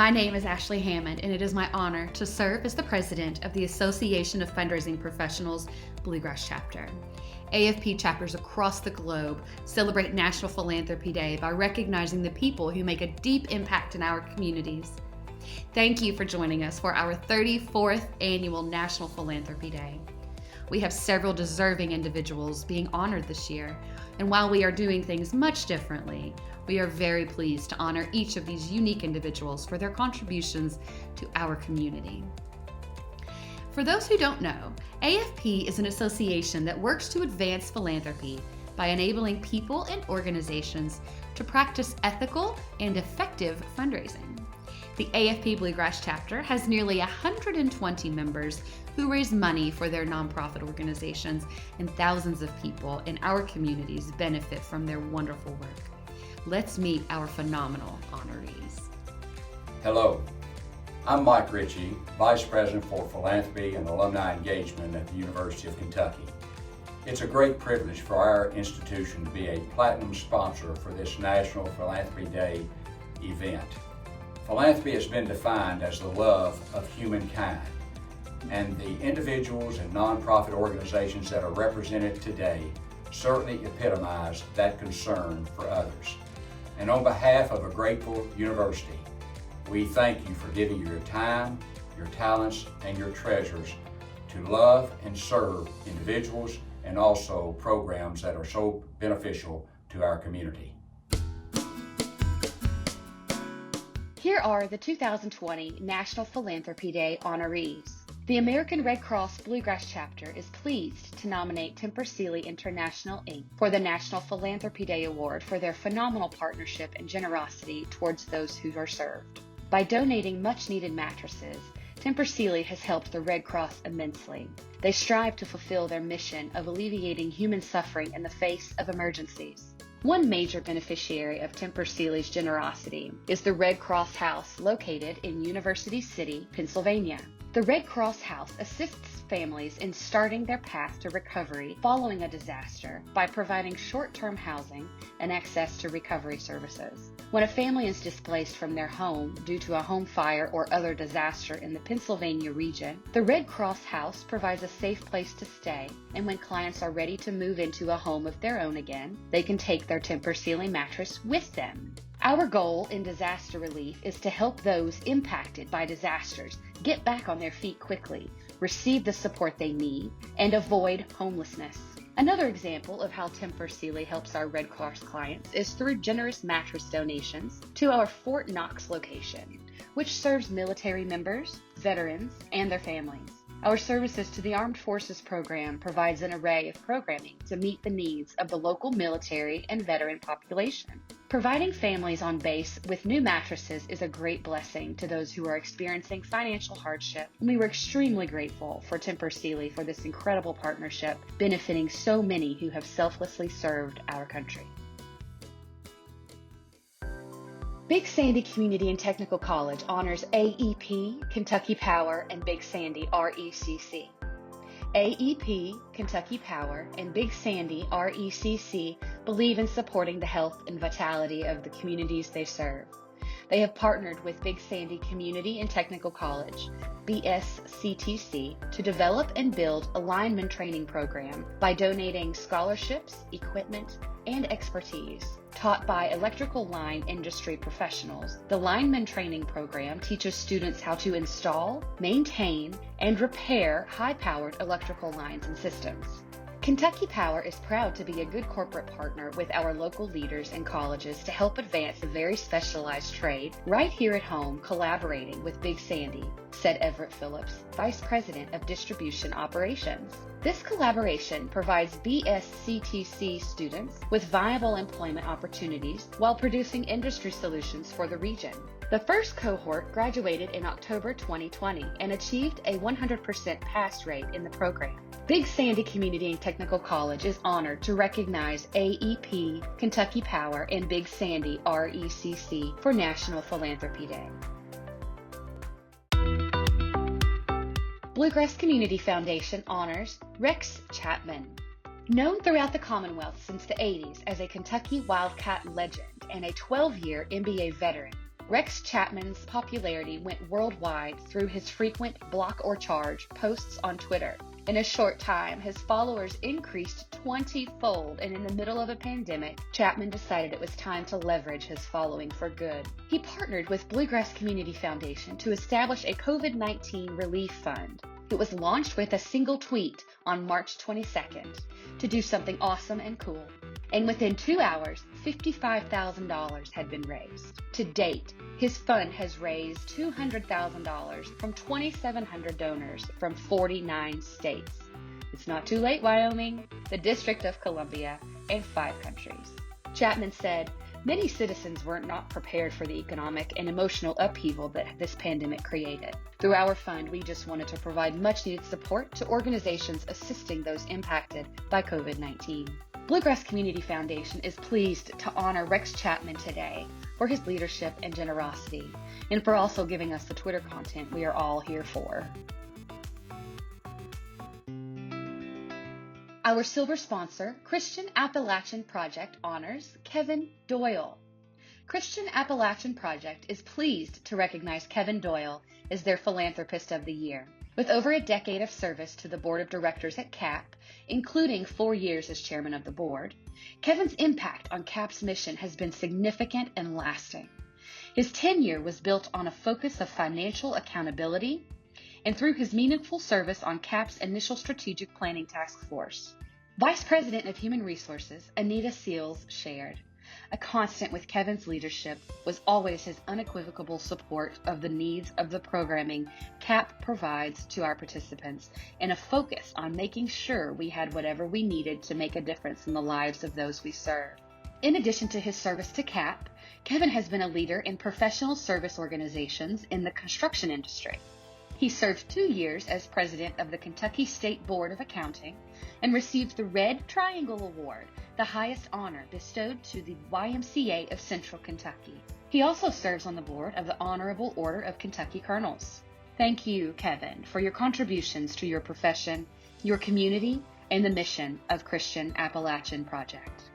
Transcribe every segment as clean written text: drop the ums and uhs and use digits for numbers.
My name is Ashley Hammond, and it is my honor to serve as the president of the Association of Fundraising Professionals Bluegrass Chapter. AFP chapters across the globe celebrate National Philanthropy Day by recognizing the people who make a deep impact in our communities. Thank you for joining us for our 34th annual National Philanthropy Day. We have several deserving individuals being honored this year, and while we are doing things much differently, we are very pleased to honor each of these unique individuals for their contributions to our community. For those who don't know, AFP is an association that works to advance philanthropy by enabling people and organizations to practice ethical and effective fundraising. The AFP Bluegrass Chapter has nearly 120 members who raise money for their nonprofit organizations, and thousands of people in our communities benefit from their wonderful work. Let's meet our phenomenal honorees. Hello, I'm Mike Ritchie, Vice President for Philanthropy and Alumni Engagement at the University of Kentucky. It's a great privilege for our institution to be a platinum sponsor for this National Philanthropy Day event. Philanthropy has been defined as the love of humankind, and the individuals and nonprofit organizations that are represented today certainly epitomize that concern for others. And on behalf of a grateful university, we thank you for giving your time, your talents, and your treasures to love and serve individuals and also programs that are so beneficial to our community. Here are the 2020 National Philanthropy Day honorees. The American Red Cross Bluegrass Chapter is pleased to nominate Temper Sealy International, Inc. for the National Philanthropy Day Award for their phenomenal partnership and generosity towards those who are served. By donating much-needed mattresses, Temper Sealy has helped the Red Cross immensely. They strive to fulfill their mission of alleviating human suffering in the face of emergencies. One major beneficiary of Temper Sealy's generosity is the Red Cross House located in University City, Pennsylvania. The Red Cross House assists families in starting their path to recovery following a disaster by providing short-term housing and access to recovery services. When a family is displaced from their home due to a home fire or other disaster in the Pennsylvania region, the Red Cross House provides a safe place to stay, and when clients are ready to move into a home of their own again, they can take their Temper Sealy mattress with them. Our goal in disaster relief is to help those impacted by disasters get back on their feet quickly, receive the support they need, and avoid homelessness. Another example of how Temper Sealy helps our Red Cross clients is through generous mattress donations to our Fort Knox location, which serves military members, veterans, and their families. Our Services to the Armed Forces program provides an array of programming to meet the needs of the local military and veteran population. Providing families on base with new mattresses is a great blessing to those who are experiencing financial hardship, and we were extremely grateful for Temper Sealy for this incredible partnership benefiting so many who have selflessly served our country. Big Sandy Community and Technical College honors AEP, Kentucky Power, and Big Sandy RECC. AEP, Kentucky Power, and Big Sandy RECC believe in supporting the health and vitality of the communities they serve. They have partnered with Big Sandy Community and Technical College, BSCTC, to develop and build a lineman training program by donating scholarships, equipment, and expertise. Taught by electrical line industry professionals, the lineman training program teaches students how to install, maintain, and repair high-powered electrical lines and systems. Kentucky Power is proud to be a good corporate partner with our local leaders and colleges to help advance a very specialized trade right here at home, collaborating with Big Sandy, said Everett Phillips, Vice President of Distribution Operations. This collaboration provides BSCTC students with viable employment opportunities while producing industry solutions for the region. The first cohort graduated in October 2020 and achieved a 100% pass rate in the program. Big Sandy Community and Technical College is honored to recognize AEP, Kentucky Power, and Big Sandy RECC for National Philanthropy Day. Bluegrass Community Foundation honors Rex Chapman. Known throughout the Commonwealth since the 80s as a Kentucky Wildcat legend and a 12-year NBA veteran, Rex Chapman's popularity went worldwide through his frequent block or charge posts on Twitter. In a short time, his followers increased 20-fold, and in the middle of a pandemic, Chapman decided it was time to leverage his following for good. He partnered with Bluegrass Community Foundation to establish a COVID-19 relief fund. It was launched with a single tweet on March 22nd to do something awesome and cool. And within 2 hours, $55,000 had been raised. To date, his fund has raised $200,000 from 2,700 donors from 49 states. It's not too late, Wyoming, the District of Columbia, and 5 countries. Chapman said, "Many citizens were not prepared for the economic and emotional upheaval that this pandemic created. Through our fund, we just wanted to provide much-needed support to organizations assisting those impacted by COVID-19. Bluegrass Community Foundation is pleased to honor Rex Chapman today for his leadership and generosity, and for also giving us the Twitter content we are all here for." Our silver sponsor, Christian Appalachian Project, honors Kevin Doyle. Christian Appalachian Project is pleased to recognize Kevin Doyle as their Philanthropist of the Year. With over a decade of service to the Board of Directors at CAP, including 4 years as chairman of the board, Kevin's impact on CAP's mission has been significant and lasting. His tenure was built on a focus of financial accountability and through his meaningful service on CAP's initial strategic planning task force. Vice President of Human Resources, Anita Seals, shared, "A constant with Kevin's leadership was always his unequivocal support of the needs of the programming CAP provides to our participants, and a focus on making sure we had whatever we needed to make a difference in the lives of those we serve." In addition to his service to CAP, Kevin has been a leader in professional service organizations in the construction industry. He served 2 years as president of the Kentucky State Board of Accounting and received the Red Triangle Award, the highest honor bestowed to the YMCA of Central Kentucky. He also serves on the board of the Honorable Order of Kentucky Colonels. Thank you, Kevin, for your contributions to your profession, your community, and the mission of Christian Appalachian Project.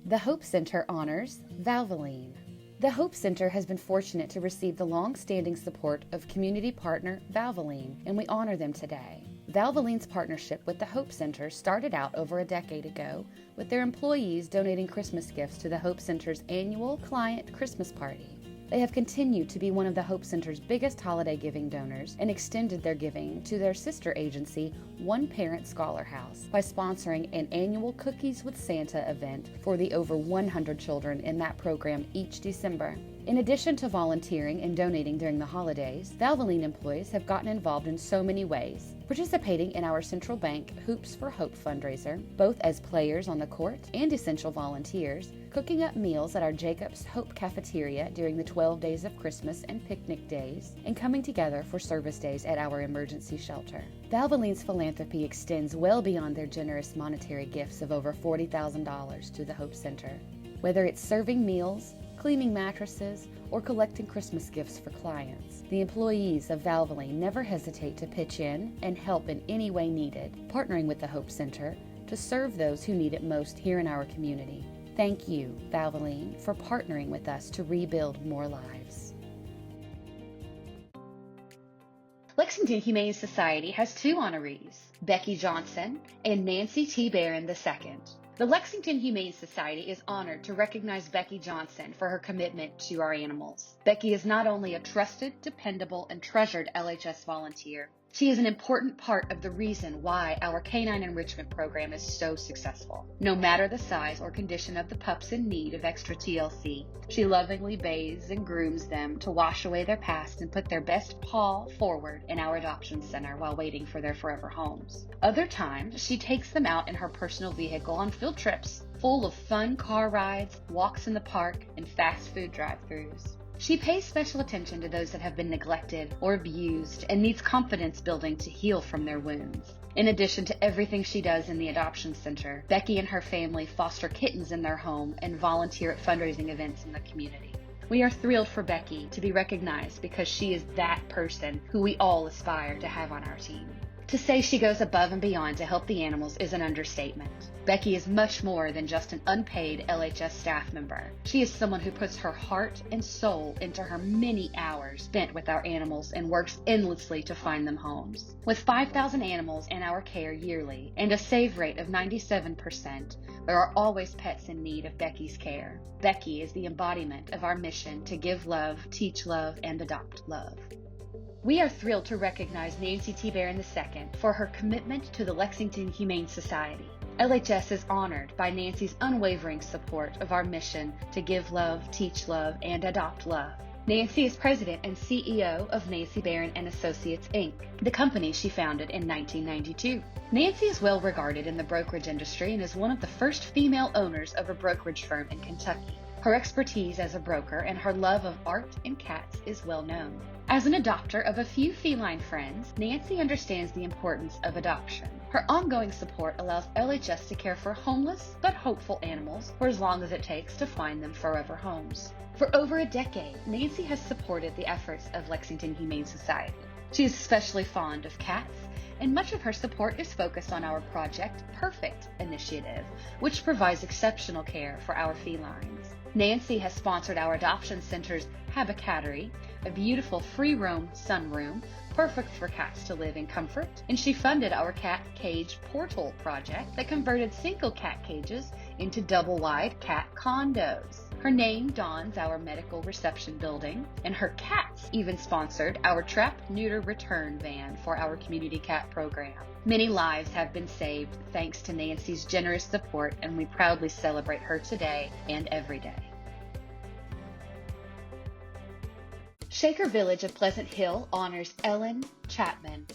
The Hope Center honors Valvoline. The Hope Center has been fortunate to receive the long-standing support of community partner Valvoline, and we honor them today. Valvoline's partnership with the Hope Center started out over a decade ago with their employees donating Christmas gifts to the Hope Center's annual client Christmas party. They have continued to be one of the Hope Center's biggest holiday giving donors and extended their giving to their sister agency, One Parent Scholar House, by sponsoring an annual Cookies with Santa event for the over 100 children in that program each December. In addition to volunteering and donating during the holidays, Valvoline employees have gotten involved in so many ways, participating in our Central Bank Hoops for Hope fundraiser, both as players on the court and essential volunteers, cooking up meals at our Jacob's Hope cafeteria during the 12 days of Christmas and picnic days, and coming together for service days at our emergency shelter. Valvoline's philanthropy extends well beyond their generous monetary gifts of over $40,000 to the Hope Center. Whether it's serving meals, cleaning mattresses, or collecting Christmas gifts for clients, the employees of Valvoline never hesitate to pitch in and help in any way needed, partnering with the Hope Center to serve those who need it most here in our community. Thank you, Valvoline, for partnering with us to rebuild more lives. Lexington Humane Society has 2 honorees, Becky Johnson and Nancy T. Barron II. The Lexington Humane Society is honored to recognize Becky Johnson for her commitment to our animals. Becky is not only a trusted, dependable, and treasured LHS volunteer, she is an important part of the reason why our canine enrichment program is so successful. No matter the size or condition of the pups in need of extra TLC, she lovingly bathes and grooms them to wash away their past and put their best paw forward in our adoption center while waiting for their forever homes. Other times, she takes them out in her personal vehicle on field trips, full of fun car rides, walks in the park, and fast food drive-thrus. She pays special attention to those that have been neglected or abused and needs confidence building to heal from their wounds. In addition to everything she does in the adoption center, Becky and her family foster kittens in their home and volunteer at fundraising events in the community. We are thrilled for Becky to be recognized because she is that person who we all aspire to have on our team. To say she goes above and beyond to help the animals is an understatement. Becky is much more than just an unpaid LHS staff member. She is someone who puts her heart and soul into her many hours spent with our animals and works endlessly to find them homes. With 5,000 animals in our care yearly and a save rate of 97%, there are always pets in need of Becky's care. Becky is the embodiment of our mission to give love, teach love, and adopt love. We are thrilled to recognize Nancy T. Barron II for her commitment to the Lexington Humane Society. LHS is honored by Nancy's unwavering support of our mission to give love, teach love, and adopt love. Nancy is president and CEO of Nancy Barron & Associates, Inc., the company she founded in 1992. Nancy is well regarded in the brokerage industry and is one of the first female owners of a brokerage firm in Kentucky. Her expertise as a broker and her love of art and cats is well known. As an adopter of a few feline friends, Nancy understands the importance of adoption. Her ongoing support allows LHS to care for homeless but hopeful animals for as long as it takes to find them forever homes. For over a decade, Nancy has supported the efforts of Lexington Humane Society. She is especially fond of cats, and much of her support is focused on our Project Perfect initiative, which provides exceptional care for our felines. Nancy has sponsored our adoption center's Habicatory, a beautiful free-roam sunroom, perfect for cats to live in comfort, and she funded our cat cage portal project that converted single cat cages into double-wide cat condos. Her name dons our medical reception building, and her cats even sponsored our trap, neuter, return van for our community cat program. Many lives have been saved thanks to Nancy's generous support, and we proudly celebrate her today and every day. Shaker Village of Pleasant Hill honors Ellen Chapman.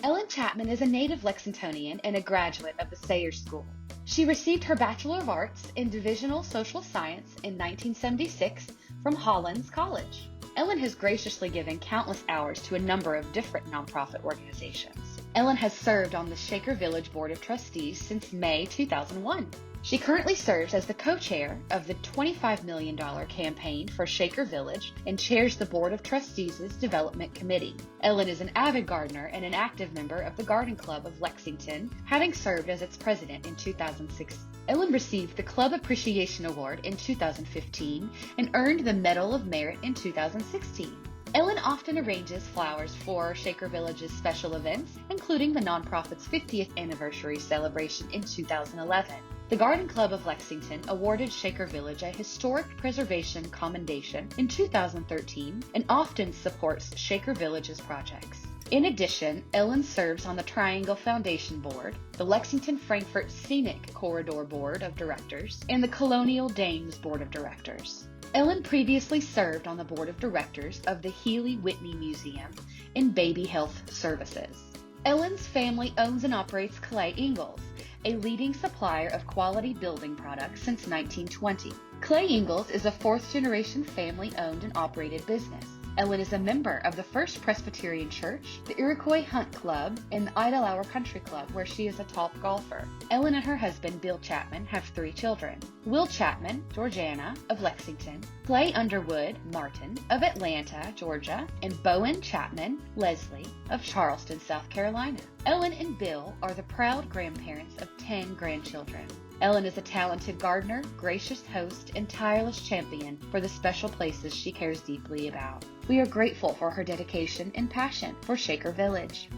Ellen Chapman is a native Lexingtonian and a graduate of the Sayers School. She received her Bachelor of Arts in Divisional Social Science in 1976 from Hollins College. Ellen has graciously given countless hours to a number of different nonprofit organizations. Ellen has served on the Shaker Village Board of Trustees since May 2001. She currently serves as the co-chair of the $25 million campaign for Shaker Village and chairs the Board of Trustees' Development Committee. Ellen is an avid gardener and an active member of the Garden Club of Lexington, having served as its president in 2006. Ellen received the Club Appreciation Award in 2015 and earned the Medal of Merit in 2016. Ellen often arranges flowers for Shaker Village's special events, including the nonprofit's 50th anniversary celebration in 2011. The Garden Club of Lexington awarded Shaker Village a Historic Preservation Commendation in 2013 and often supports Shaker Village's projects. In addition, Ellen serves on the Triangle Foundation Board, the Lexington-Frankfort Scenic Corridor Board of Directors, and the Colonial Dames Board of Directors. Ellen previously served on the board of directors of the Healy Whitney Museum and Baby Health Services. Ellen's family owns and operates Clay Ingalls, a leading supplier of quality building products since 1920. Clay Ingalls is a fourth-generation family-owned and operated business. Ellen is a member of the First Presbyterian Church, the Iroquois Hunt Club, and the Idlehour Country Club, where she is a top golfer. Ellen and her husband, Bill Chapman, have 3 children. Will Chapman, Georgiana, of Lexington, Clay Underwood, Martin, of Atlanta, Georgia, and Bowen Chapman, Leslie, of Charleston, South Carolina. Ellen and Bill are the proud grandparents of 10 grandchildren. Ellen is a talented gardener, gracious host, and tireless champion for the special places she cares deeply about. We are grateful for her dedication and passion for Shaker Village.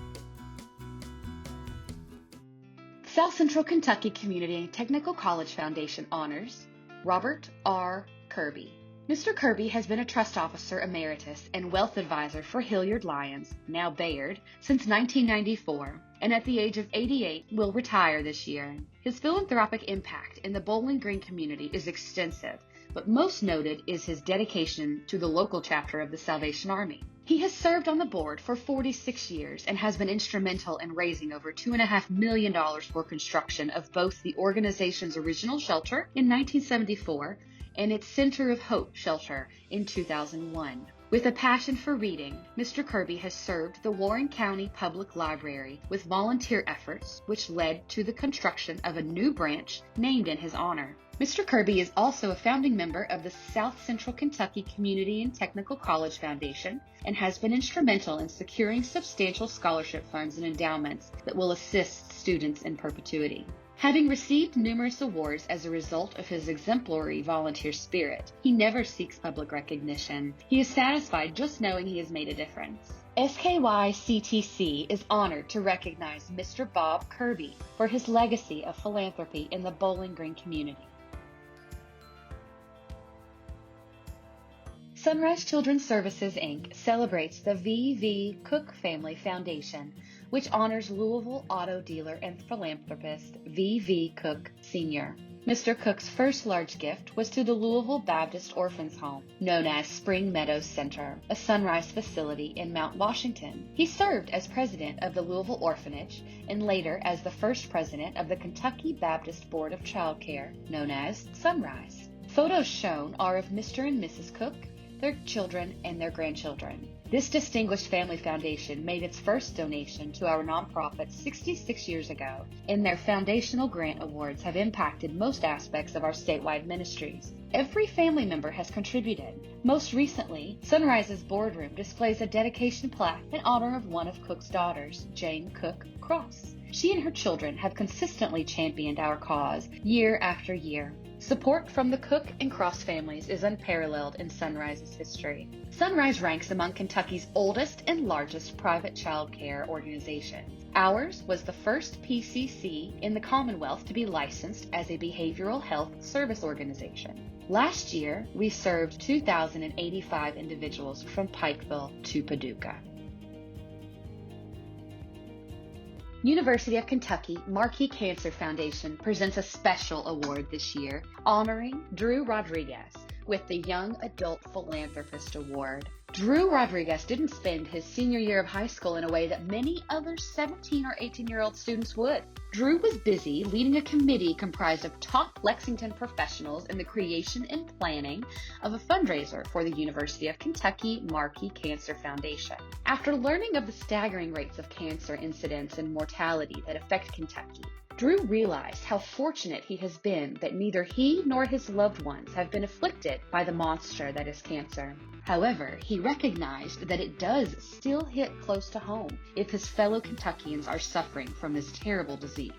South Central Kentucky Community Technical College Foundation honors Robert R. Kirby. Mr. Kirby has been a trust officer emeritus and wealth advisor for Hilliard Lyons, now Bayard, since 1994, and at the age of 88 will retire this year. His philanthropic impact in the Bowling Green community is extensive, but most noted is his dedication to the local chapter of the Salvation Army. He has served on the board for 46 years and has been instrumental in raising over $2.5 million for construction of both the organization's original shelter in 1974 and its Center of Hope shelter in 2001. With a passion for reading, Mr. Kirby has served the Warren County Public Library with volunteer efforts, which led to the construction of a new branch named in his honor. Mr. Kirby is also a founding member of the South Central Kentucky Community and Technical College Foundation and has been instrumental in securing substantial scholarship funds and endowments that will assist students in perpetuity. Having received numerous awards as a result of his exemplary volunteer spirit, he never seeks public recognition. He is satisfied just knowing he has made a difference. SKYCTC is honored to recognize Mr. Bob Kirby for his legacy of philanthropy in the Bowling Green community. Sunrise Children's Services, Inc. celebrates the V.V. Cook Family Foundation, which honors Louisville auto dealer and philanthropist V.V. Cook Sr. Mr. Cook's first large gift was to the Louisville Baptist Orphans Home, known as Spring Meadows Center, a Sunrise facility in Mount Washington. He served as president of the Louisville Orphanage and later as the first president of the Kentucky Baptist Board of Child Care, known as Sunrise. Photos shown are of Mr. and Mrs. Cook, their children, and their grandchildren. This distinguished family foundation made its first donation to our nonprofit 66 years ago, and their foundational grant awards have impacted most aspects of our statewide ministries. Every family member has contributed. Most recently, Sunrise's boardroom displays a dedication plaque in honor of one of Cook's daughters, Jane Cook Cross. She and her children have consistently championed our cause year after year. Support from the Cook and Cross families is unparalleled in Sunrise's history. Sunrise ranks among Kentucky's oldest and largest private child care organizations. Ours was the first PCC in the Commonwealth to be licensed as a behavioral health service organization. Last year, we served 2,085 individuals from Pikeville to Paducah. University of Kentucky Markey Cancer Foundation presents a special award this year honoring Drew Rodriguez with the Young Adult Philanthropist Award. Drew Rodriguez didn't spend his senior year of high school in a way that many other 17 or 18-year-old students would. Drew was busy leading a committee comprised of top Lexington professionals in the creation and planning of a fundraiser for the University of Kentucky Markey Cancer Foundation. After learning of the staggering rates of cancer incidence and mortality that affect Kentucky, Drew realized how fortunate he has been that neither he nor his loved ones have been afflicted by the monster that is cancer. However, he recognized that it does still hit close to home if his fellow Kentuckians are suffering from this terrible disease.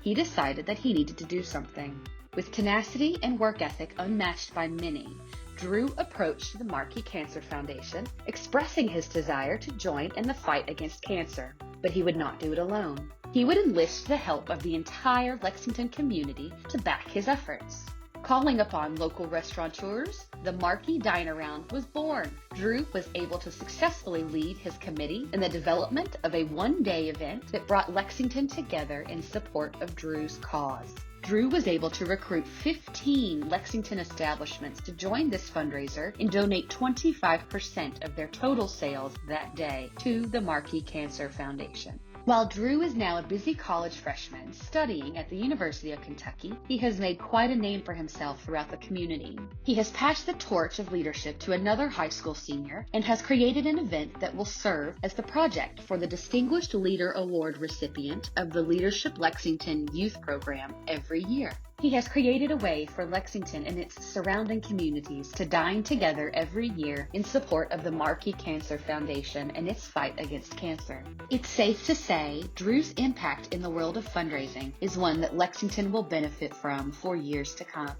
He decided that he needed to do something. With tenacity and work ethic unmatched by many, Drew approached the Markey Cancer Foundation, expressing his desire to join in the fight against cancer, but he would not do it alone. He would enlist the help of the entire Lexington community to back his efforts. Calling upon local restaurateurs, the Markey Dine-Around was born. Drew was able to successfully lead his committee in the development of a one-day event that brought Lexington together in support of Drew's cause. Drew was able to recruit 15 Lexington establishments to join this fundraiser and donate 25% of their total sales that day to the Markey Cancer Foundation. While Drew is now a busy college freshman studying at the University of Kentucky, he has made quite a name for himself throughout the community. He has passed the torch of leadership to another high school senior and has created an event that will serve as the project for the Distinguished Leader Award recipient of the Leadership Lexington Youth Program every year. He has created a way for Lexington and its surrounding communities to dine together every year in support of the Markey Cancer Foundation and its fight against cancer. It's safe to say Drew's impact in the world of fundraising is one that Lexington will benefit from for years to come.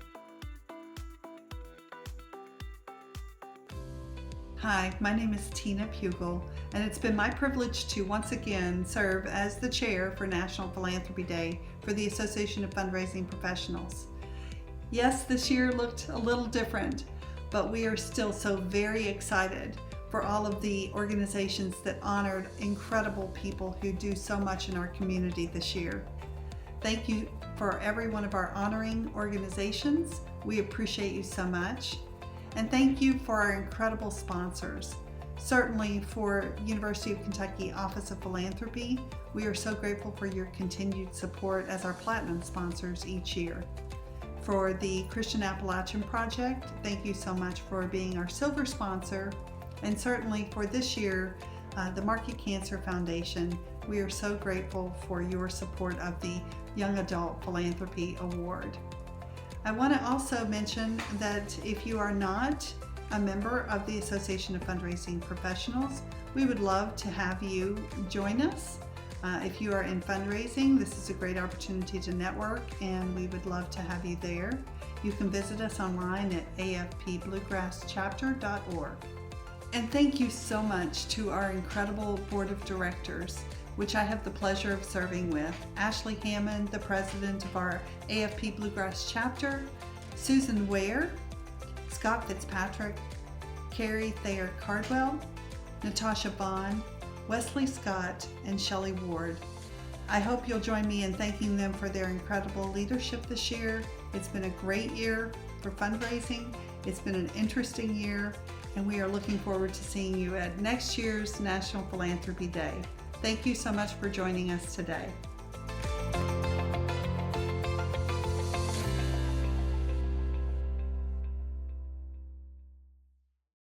Hi, my name is Tina Pugel, and it's been my privilege to once again serve as the chair for National Philanthropy Day for the Association of Fundraising Professionals. Yes, this year looked a little different, but we are still so very excited for all of the organizations that honored incredible people who do so much in our community this year. Thank you for every one of our honoring organizations. We appreciate you so much. And thank you for our incredible sponsors. Certainly for University of Kentucky Office of Philanthropy, we are so grateful for your continued support as our platinum sponsors each year. For the Christian Appalachian Project, thank you so much for being our silver sponsor. And certainly for this year, the Market Cancer Foundation, we are so grateful for your support of the Young Adult Philanthropy Award. I want to also mention that if you are not a member of the Association of Fundraising Professionals, we would love to have you join us. If you are in fundraising, this is a great opportunity to network, and we would love to have you there. You can visit us online at afpbluegrasschapter.org. And thank you so much to our incredible board of directors, which I have the pleasure of serving with. Ashley Hammond, the president of our AFP Bluegrass chapter, Susan Ware, Scott Fitzpatrick, Carrie Thayer Cardwell, Natasha Bond, Wesley Scott, and Shelley Ward. I hope you'll join me in thanking them for their incredible leadership this year. It's been a great year for fundraising. It's been an interesting year, and we are looking forward to seeing you at next year's National Philanthropy Day. Thank you so much for joining us today.